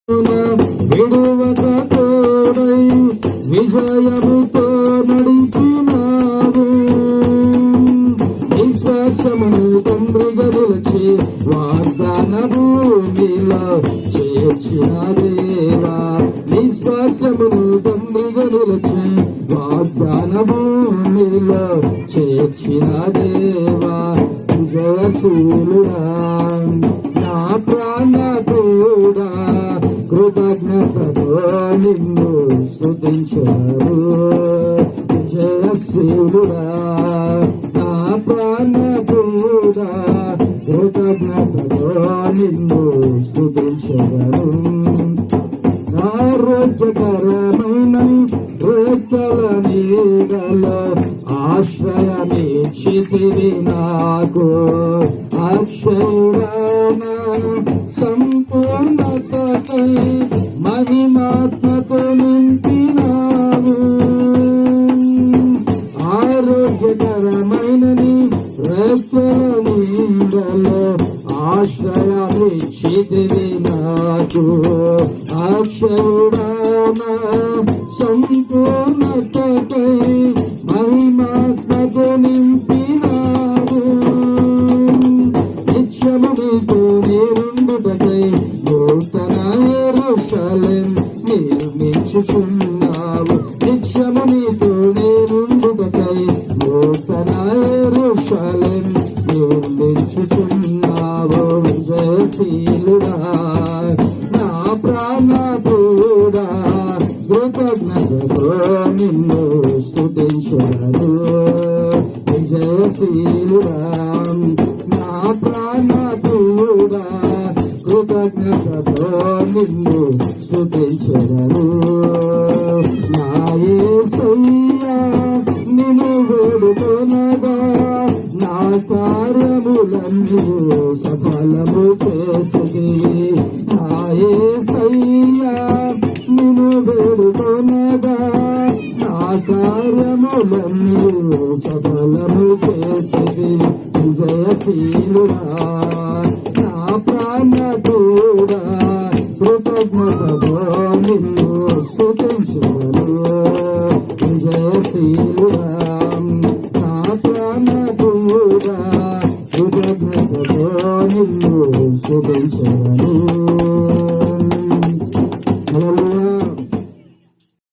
విడువక తోడై విజయముతో నడిపినావు. విశ్వాసమును తండ్రిగా నిలిచి వాగ్దాన భూమిలో చేర్చిన దేవా. విశ్వాసమును తండ్రిగా నిలిచి వాగ్దాన భూమిలో చేర్చిన దేవా. విజయశీలుడా నా ప్రాణ కూడా కృతజ్ఞతతో నిన్ను స్తుతించారు. విజయశీలుడా నా ప్రాణ కూడా కృతజ్ఞతతో నిన్ను స్తుతించారు. ఆరోగ్యకరమైన రెక్కల నీడలో ఆశ్రయమిచ్చితివి నాకు. అక్షయుడాన సంపూర్ణతకై మహిమాత్మతో నింపినావు. ఆరోగ్యకరమైన రెక్కల నీడలో ఆశ్రయమిచ్చితివి నాకు. అక్షయుడాన సంపూర్ణతకై మహిమాత్మతో నింపినావు. నిత్యము నీతో నేనుండుటకై నూతన యెరూషలేం నిర్మించుచున్నావు. నిత్యము నీతో నేనుండుటకై నూతన యెరూషలేం నిర్మించుచున్నావు. విజయశీలుడా నా ప్రాణ కూడా కృతజ్ఞతతో నిన్ను స్తుతించారు. విజయశీలుడా నా ప్రాణ కూడా కృతజ్ఞతతో నిన్ను స్తుతించారు. నా యేసయ్యా నిన్ను వేడుకొనగా నా కార్యములన్నీ సఫలము చేసితివి. నా యేసయ్యా నిన్ను వేడుకొనగా నా కార్యములన్నీ సఫలము చేసితివి. విజయశీలుడా